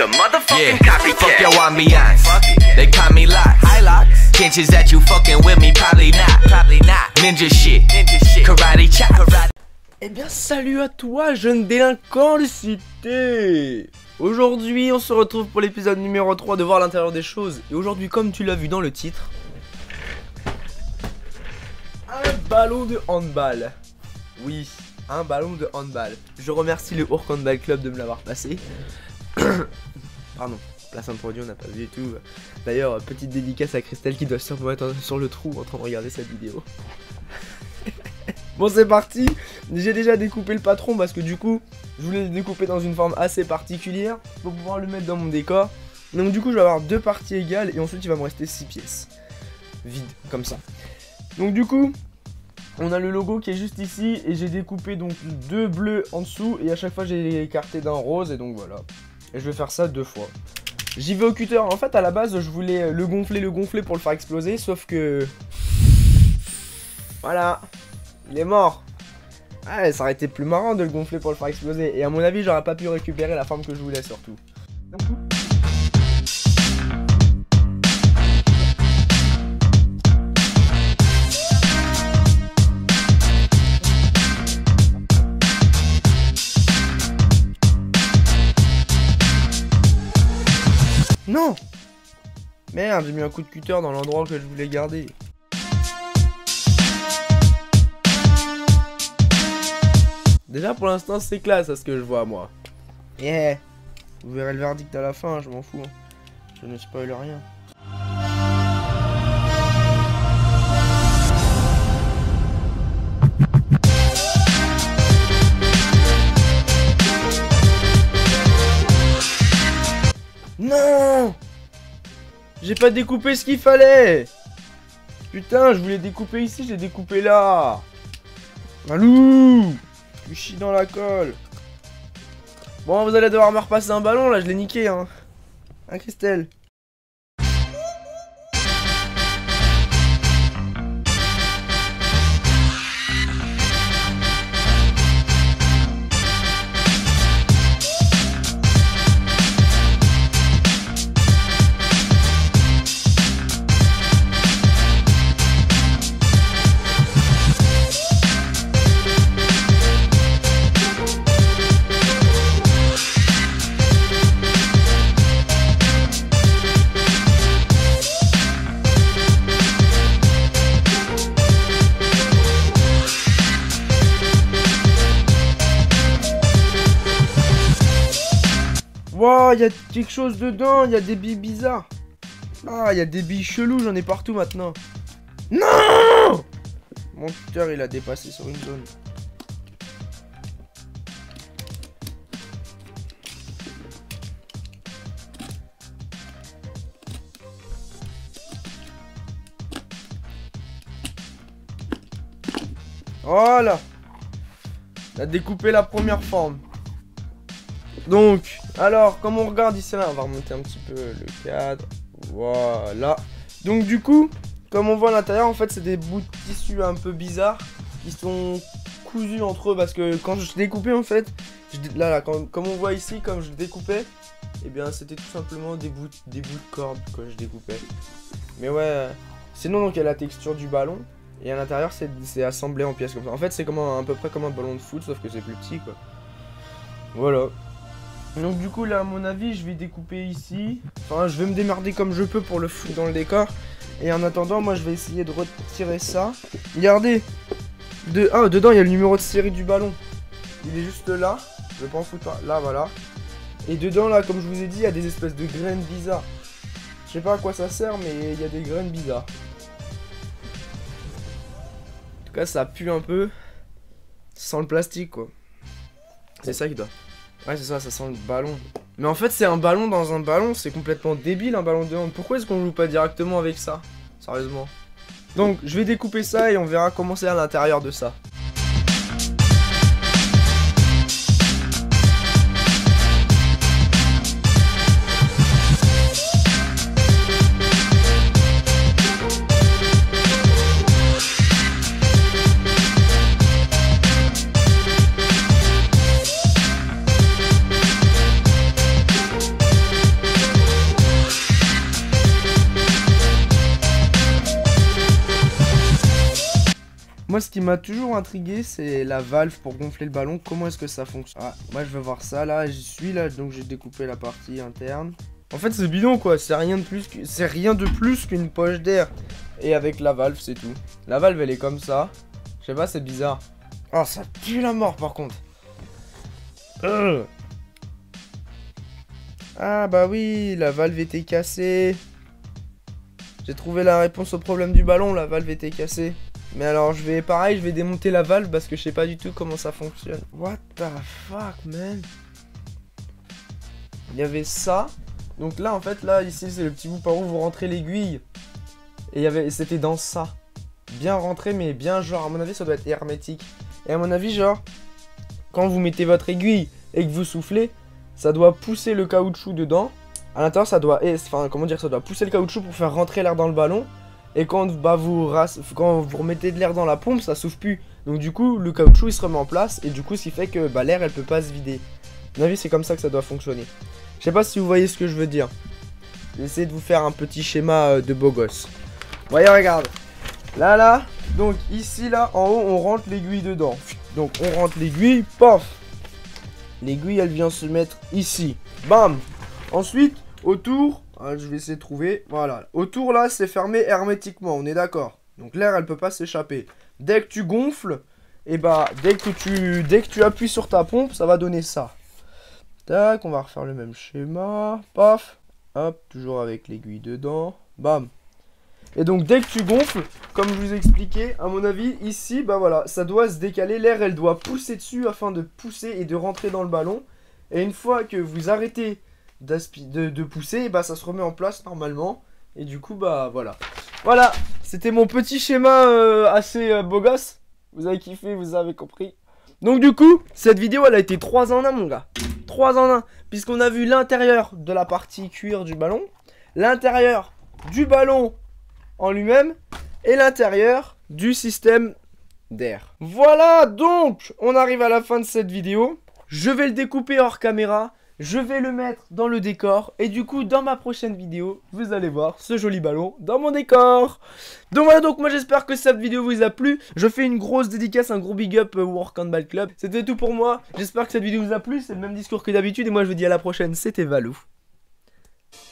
a motherfucking Fuck copycat. your ambiance. They call me Locks. Chances that you fucking with me, probably not. Ninja shit. Karate chop. Eh bien salut à toi jeune délinquant de cité. Aujourd'hui on se retrouve pour l'épisode numéro 3 de voir l'intérieur des choses. Et aujourd'hui, comme tu l'as vu dans le titre, un ballon de handball. Oui, un ballon de handball. Je remercie le Ourk Handball Club de me l'avoir passé. Pardon, place introduit, on n'a pas vu et tout. D'ailleurs, petite dédicace à Christelle qui doit sûrement être sur le trou en train de regarder cette vidéo. Bon, c'est parti. J'ai déjà découpé le patron parce que du coup je voulais le découper dans une forme assez particulière pour pouvoir le mettre dans mon décor. Donc du coup je vais avoir deux parties égales et ensuite il va me rester 6 pièces vides comme ça. Donc du coup on a le logo qui est juste ici et j'ai découpé donc deux bleus en dessous et à chaque fois j'ai écarté d'un rose et donc voilà. Et je vais faire ça 2 fois. J'y vais au cutter. En fait à la base je voulais le gonfler pour le faire exploser, sauf que voilà, il est mort. Ouais, ça aurait été plus marrant de le gonfler pour le faire exploser. Et à mon avis, j'aurais pas pu récupérer la forme que je voulais surtout. Non! Merde, j'ai mis un coup de cutter dans l'endroit que je voulais garder. Déjà pour l'instant c'est classe à ce que je vois moi. Yeah. Vous verrez le verdict à la fin, je m'en fous. Je ne spoil rien. Non! J'ai pas découpé ce qu'il fallait. Putain, je voulais découper ici, j'ai découpé là. Malou! Je chie dans la colle. Bon, vous allez devoir me repasser un ballon là, je l'ai niqué hein. Hein Christelle? Wow, il y a quelque chose dedans, il y a des billes bizarres. Ah, il y a des billes chelous, j'en ai partout maintenant. Non! Mon cutter, il a dépassé sur une zone. Voilà. On a découpé la première forme. Donc, alors, comme on regarde ici là, on va remonter un petit peu le cadre. Voilà. Donc du coup, comme on voit à l'intérieur, en fait, c'est des bouts de tissu un peu bizarres qui sont cousus entre eux parce que quand je découpais, en fait, comme on voit ici, comme je découpais, eh bien, c'était tout simplement des bouts de corde que je découpais. Mais ouais, sinon donc il y a la texture du ballon et à l'intérieur, c'est assemblé en pièces comme ça. En fait, c'est comme à peu près comme un ballon de foot, sauf que c'est plus petit, quoi. Voilà. Donc du coup là à mon avis je vais découper ici. Enfin je vais me démerder comme je peux pour le foutre dans le décor. Et en attendant moi je vais essayer de retirer ça. Regardez. Dedans il y a le numéro de série du ballon. Il est juste là. Je vais pas en foutre là, voilà. Et dedans là comme je vous ai dit il y a des espèces de graines bizarres. Je sais pas à quoi ça sert mais il y a des graines bizarres. En tout cas ça pue un peu. Ça sent le plastique quoi. C'est ça qui doit. Ouais c'est ça, ça sent le ballon. Mais en fait c'est un ballon dans un ballon, c'est complètement débile un ballon de hand. Pourquoi est-ce qu'on joue pas directement avec ça? Sérieusement. Donc je vais découper ça et on verra comment c'est à l'intérieur de ça. Moi, ce qui m'a toujours intrigué, c'est la valve pour gonfler le ballon. Comment est-ce que ça fonctionne? Ah, moi, je vais voir ça, là. J'y suis, là. Donc, j'ai découpé la partie interne. En fait, c'est bidon, quoi. C'est rien de plus qu'une poche d'air. Et avec la valve, c'est tout. La valve, elle est comme ça. Je sais pas, c'est bizarre. Oh, ça pue la mort, par contre. Ah, bah oui, la valve était cassée. J'ai trouvé la réponse au problème du ballon, la valve était cassée. Mais alors, je vais démonter la valve parce que je sais pas du tout comment ça fonctionne. What the fuck, man? Il y avait ça. Donc là, en fait, là, ici, c'est le petit bout par où vous rentrez l'aiguille. Et c'était dans ça. Bien rentré, mais bien genre, à mon avis, ça doit être hermétique. Et à mon avis, genre, quand vous mettez votre aiguille et que vous soufflez, ça doit pousser le caoutchouc dedans. À l'intérieur, ça doit pousser le caoutchouc pour faire rentrer l'air dans le ballon. Et quand vous remettez de l'air dans la pompe, ça souffle plus. Donc du coup, le caoutchouc, il se remet en place. Et du coup, ce qui fait que l'air, elle peut pas se vider. À mon avis, c'est comme ça que ça doit fonctionner. Je sais pas si vous voyez ce que je veux dire. J'essaie de vous faire un petit schéma de beau gosse. Voyez, regarde. Là. Donc ici, là, en haut, on rentre l'aiguille dedans. Donc on rentre l'aiguille, paf. L'aiguille, elle vient se mettre ici. Bam. Ensuite, autour, je vais essayer de trouver. Voilà. Autour, là, c'est fermé hermétiquement. On est d'accord. Donc l'air, elle peut pas s'échapper. Dès que tu gonfles, et bah, dès que tu appuies sur ta pompe, ça va donner ça. Tac, on va refaire le même schéma. Paf. Hop, toujours avec l'aiguille dedans. Bam. Et donc dès que tu gonfles, comme je vous ai expliqué, à mon avis, ici, bah voilà, ça doit se décaler. L'air, elle doit pousser dessus afin de pousser et de rentrer dans le ballon. Et une fois que vous arrêtez de pousser, bah ça se remet en place normalement. Et du coup, bah voilà. Voilà, c'était mon petit schéma assez beau gosse. Vous avez kiffé, vous avez compris. Donc du coup, cette vidéo, elle a été 3 en 1, mon gars. 3 en 1. Puisqu'on a vu l'intérieur de la partie cuir du ballon, l'intérieur du ballon en lui-même et l'intérieur du système d'air. Voilà, donc on arrive à la fin de cette vidéo. Je vais le découper hors caméra, je vais le mettre dans le décor et du coup dans ma prochaine vidéo vous allez voir ce joli ballon dans mon décor. Donc voilà, donc moi j'espère que cette vidéo vous a plu. Je fais une grosse dédicace, un gros big up Work Handball Club. C'était tout pour moi, j'espère que cette vidéo vous a plu. C'est le même discours que d'habitude et moi je vous dis à la prochaine. C'était Valou.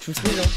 Tchuss les gens.